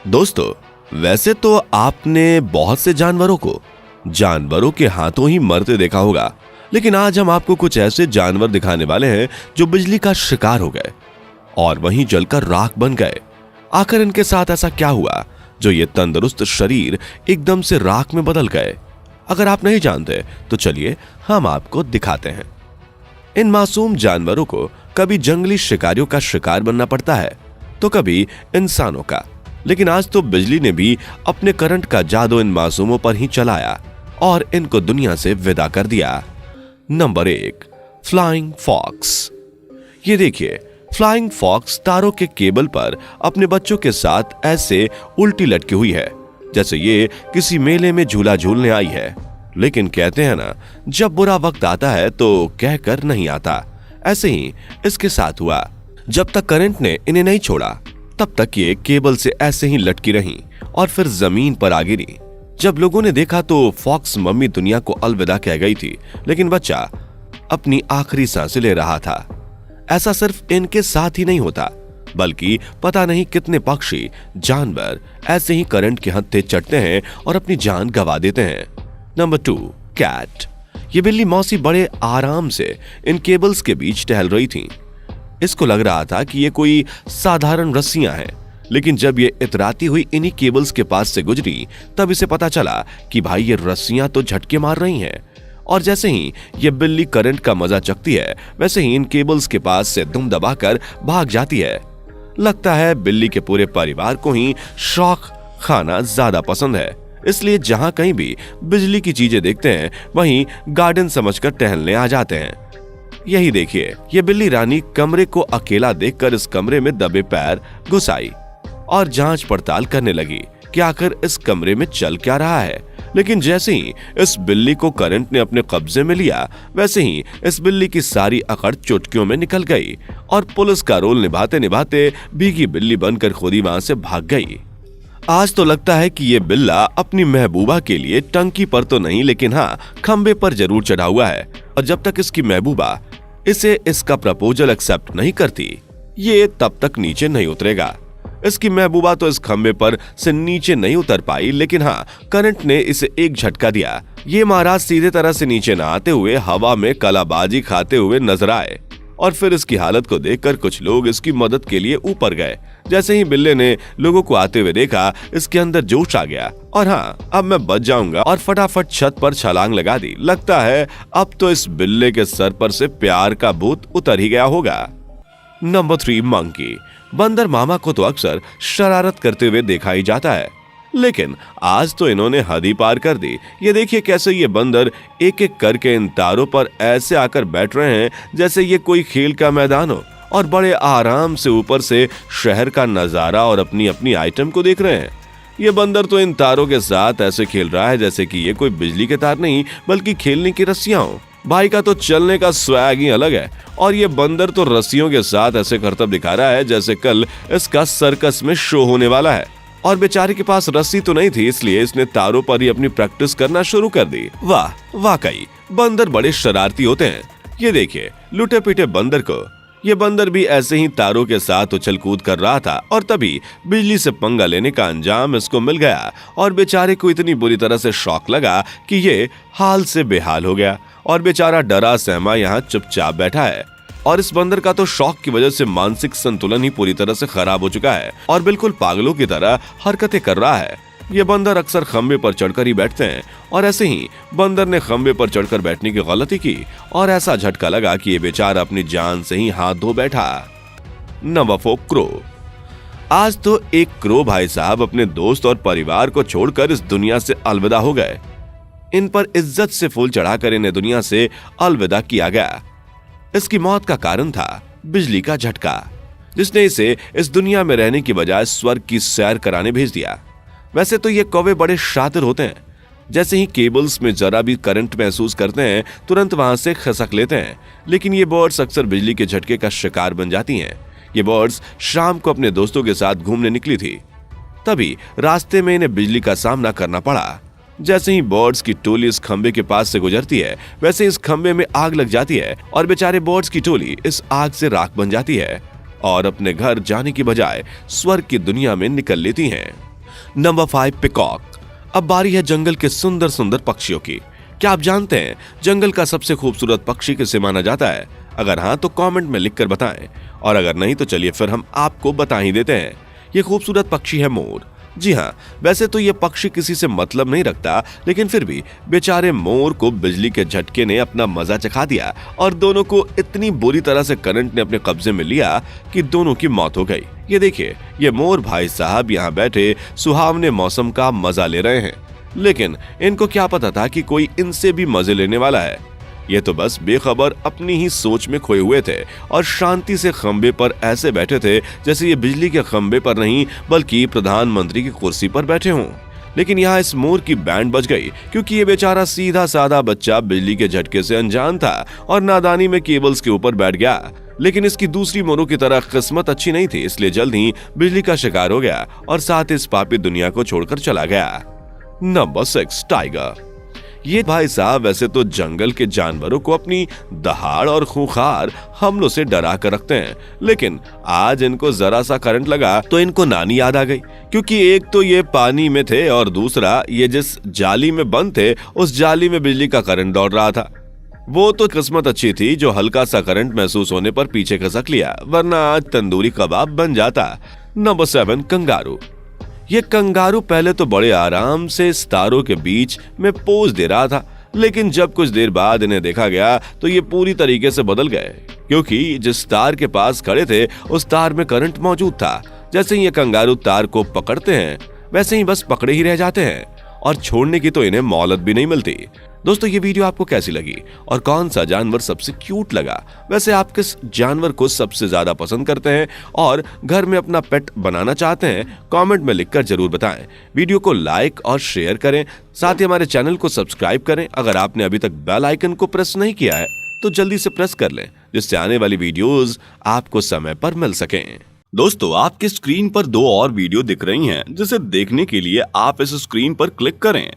दोस्तों, वैसे तो आपने बहुत से जानवरों के हाथों ही मरते देखा होगा, लेकिन आज हम आपको कुछ ऐसे जानवर दिखाने वाले हैं जो बिजली का शिकार हो गए और वहीं जलकर राख बन गए। आखिर इनके साथ ऐसा क्या हुआ जो ये तंदुरुस्त शरीर एकदम से राख में बदल गए? अगर आप नहीं जानते तो चलिए हम आपको दिखाते हैं। इन मासूम जानवरों को कभी जंगली शिकारियों का शिकार बनना पड़ता है तो कभी इंसानों का, लेकिन आज तो बिजली ने भी अपने करंट का जादू इन मासूमों पर ही चलाया और इनको दुनिया से विदा कर दिया। Number 1, flying fox. ये देखिए, फ्लाइंग फॉक्स तारों के केबल पर अपने बच्चों के साथ ऐसे उल्टी लटकी हुई है जैसे ये किसी मेले में झूला झूलने आई है। लेकिन कहते हैं ना, जब बुरा वक्त आता है तो कहकर नहीं आता। ऐसे ही इसके साथ हुआ। जब तक करंट ने इन्हें नहीं छोड़ा तब तक ये केबल से ऐसे ही लटकी रहीं और फिर जमीन पर आ गिरी। जब लोगों ने देखा तो फॉक्स मम्मी दुनिया को अलविदा कह गई थी, लेकिन बच्चा अपनी आखिरी सांसें ले रहा था। ऐसा सिर्फ इनके साथ ही नहीं होता, बल्कि पता नहीं कितने पक्षी, जानवर ऐसे ही करंट के हत्थे चढ़ते हैं और अपनी जान गंवा देते हैं। Number 2, cat. ये बिल्ली मौसी बड़े आराम से इन केबल्स के बीच टहल रही थी। इसको लग रहा था कि ये कोई साधारण रस्सियां हैं, लेकिन जब ये इतराती हुई इन्हीं केबल्स के पास से गुजरी तब इसे पता चला कि भाई ये रस्सियां तो झटके मार रही हैं। और जैसे ही ये बिल्ली करंट का मजा चखती है, वैसे ही इन केबल्स के पास से दुम दबाकर भाग जाती है। लगता है बिल्ली के पूरे परिवार को ही शौक खाना ज्यादा पसंद है, इसलिए जहां कहीं भी बिजली की चीजें देखते हैं वहीं गार्डन समझकर टहलने आ जाते हैं। यही देखिए, ये बिल्ली रानी कमरे को अकेला देखकर इस कमरे में दबे पैर घुस आई और जांच पड़ताल करने लगी कि आखिर इस कमरे में चल क्या रहा है। लेकिन जैसे ही इस बिल्ली को करंट ने अपने कब्जे में लिया, वैसे ही इस बिल्ली की सारी अकड़ चुटकियों में निकल गई और पुलिस का रोल निभाते निभाते भीगी बिल्ली बनकर खुद ही वहां से भाग गई। आज तो लगता है कि ये बिल्ला अपनी महबूबा के लिए टंकी पर तो नहीं, लेकिन हाँ, खंबे पर जरूर चढ़ा हुआ है। और जब तक इसकी महबूबा इसे इसका प्रपोजल एक्सेप्ट नहीं करती, ये तब तक नीचे नहीं उतरेगा। इसकी महबूबा तो इस खंबे पर से नीचे नहीं उतर पाई, लेकिन हाँ, करंट ने इसे एक झटका दिया। ये महाराज सीधे तरह से नीचे न आते हुए हवा में कलाबाजी खाते हुए नजर आए और फिर इसकी हालत को देखकर कुछ लोग इसकी मदद के लिए ऊपर गए। जैसे ही बिल्ले ने लोगों को आते हुए देखा, इसके अंदर जोश आ गया और हाँ, अब मैं बच जाऊंगा, और फटाफट छत पर छलांग लगा दी। लगता है अब तो इस बिल्ले के सर पर से प्यार का भूत उतर ही गया होगा। Number 3, monkey. बंदर मामा को तो अक्सर शरारत करते हुए देखा ही जाता है, लेकिन आज तो इन्होंने हद ही पार कर दी। ये देखिए कैसे ये बंदर एक एक करके इन तारों पर ऐसे आकर बैठ रहे हैं जैसे ये कोई खेल का मैदान हो, और बड़े आराम से ऊपर से शहर का नजारा और अपनी अपनी आइटम को देख रहे हैं। ये बंदर तो इन तारों के साथ ऐसे खेल रहा है जैसे कि ये कोई बिजली के तार नहीं, बल्कि खेलने की रस्सियां हो। भाई का तो चलने का स्वैग ही अलग है, और ये बंदर तो रस्सियों के साथ ऐसे करतब दिखा रहा है जैसे कल इसका सर्कस में शो होने वाला है। और बेचारे के पास रस्सी तो नहीं थी, इसलिए इसने तारों पर ही अपनी प्रैक्टिस करना शुरू कर दी। वाह, वाकई बंदर बड़े शरारती होते हैं। ये देखिए, लुटे पीटे बंदर को। ये बंदर भी ऐसे ही तारों के साथ उछल कूद कर रहा था और तभी बिजली से पंगा लेने का अंजाम इसको मिल गया, और बेचारे को इतनी बुरी तरह से शॉक लगा कि ये हाल से बेहाल हो गया और बेचारा डरा सहमा यहाँ चुपचाप बैठा है। और इस बंदर का तो शौक की वजह से मानसिक संतुलन ही पूरी तरह से खराब हो चुका है और बिल्कुल पागलों की तरह हरकतें कर रहा है। ये बंदर अक्सर खंबे पर चढ़कर ही बैठते हैं, और ऐसे ही बंदर ने खंबे पर चढ़कर बैठने की गलती की और ऐसा झटका लगा कि ये बेचारा अपनी जान से ही हाथ धो बैठा। Number 4, crow. आज तो एक क्रो भाई साहब अपने दोस्त और परिवार को छोड़कर इस दुनिया से अलविदा हो गए। इन पर इज्जत से फूल चढ़ाकर इन्हें दुनिया से अलविदा किया गया। इसकी मौत का कारण था बिजली का झटका, जिसने इसे इस दुनिया में रहने की बजाय स्वर्ग की सैर कराने भेज दिया। वैसे तो ये कौवे बड़े शातिर होते हैं, जैसे ही केबल्स में जरा भी करंट महसूस करते हैं तुरंत वहां से खसक लेते हैं, लेकिन ये बर्ड्स अक्सर बिजली के झटके का शिकार बन जाती हैं। ये बर्ड्स शाम को अपने दोस्तों के साथ घूमने निकली थी, तभी रास्ते में इन्हें बिजली का सामना करना पड़ा। जैसे ही बर्ड्स की टोली इस खंबे के पास से गुजरती है, वैसे इस खंबे में आग लग जाती है और बेचारे बर्ड्स की टोली इस आग से राख बन जाती है और अपने घर जाने की बजाय स्वर्ग की दुनिया में निकल लेती हैं। Number 5 peacock. अब बारी है जंगल के सुंदर सुंदर पक्षियों की। क्या आप जानते हैं जंगल का सबसे खूबसूरत पक्षी किसे माना जाता है? अगर हाँ तो कमेंट में लिखकर बताएं, और अगर नहीं तो चलिए फिर हम आपको बता ही देते हैं। ये खूबसूरत पक्षी है मोर। जी हाँ, वैसे तो ये पक्षी किसी से मतलब नहीं रखता, लेकिन फिर भी बेचारे मोर को बिजली के झटके ने अपना मजा चखा दिया और दोनों को इतनी बुरी तरह से करंट ने अपने कब्जे में लिया कि दोनों की मौत हो गई। ये देखिए, ये मोर भाई साहब यहाँ बैठे सुहावने मौसम का मजा ले रहे हैं, लेकिन इनको क्या पता था कि कोई इनसे भी मजे लेने वाला है। ये तो बस बेखबर अपनी ही सोच में खोए हुए थे और शांति से खंबे पर ऐसे बैठे थे जैसे ये बिजली के खंबे पर नहीं बल्कि प्रधानमंत्री की कुर्सी पर बैठे हों। लेकिन यहाँ इस मोर की बैंड बज गई, क्योंकि ये बेचारा सीधा साधा बच्चा बिजली के झटके से अनजान था और नादानी में केबल्स के ऊपर बैठ गया। लेकिन इसकी दूसरी मोरों की तरह किस्मत अच्छी नहीं थी, इसलिए जल्द ही बिजली का शिकार हो गया और साथ इस पापी दुनिया को छोड़कर चला गया। Number 6 tiger. ये भाई साहब वैसे तो जंगल के जानवरों को अपनी दहाड़ और खूंखार हमलों से डरा कर रखते हैं, लेकिन आज इनको जरा सा करंट लगा तो इनको नानी याद आ गई, क्योंकि एक तो ये पानी में थे और दूसरा ये जिस जाली में बंद थे उस जाली में बिजली का करंट दौड़ रहा था। वो तो किस्मत अच्छी थी जो हल्का सा करंट महसूस होने पर पीछे खसक लिया, वरना आज तंदूरी कबाब बन जाता। Number 7 kangaroo. ये कंगारू पहले तो बड़े आराम से सितारों के बीच में पोज दे रहा था, लेकिन जब कुछ देर बाद इन्हें देखा गया तो ये पूरी तरीके से बदल गए, क्योंकि जिस तार के पास खड़े थे उस तार में करंट मौजूद था। जैसे ही ये कंगारू तार को पकड़ते हैं वैसे ही बस पकड़े ही रह जाते हैं और छोड़ने की तो इन्हें मोहलत भी नहीं मिलती। दोस्तों, ये वीडियो आपको कैसी लगी और कौन सा जानवर सबसे क्यूट लगा? वैसे आप किस जानवर को सबसे ज्यादा पसंद करते हैं और घर में अपना पेट बनाना चाहते हैं? कमेंट में लिखकर जरूर बताएं। वीडियो को लाइक और शेयर करें, साथ ही हमारे चैनल को सब्सक्राइब करें। अगर आपने अभी तक बेल आइकन को प्रेस नहीं किया है तो जल्दी से प्रेस कर लें, जिससे आने वाली वीडियोस आपको समय पर मिल सकें। दोस्तों, आपकी स्क्रीन पर 2 और वीडियो दिख रही हैं, जिसे देखने के लिए आप इस स्क्रीन पर क्लिक करें।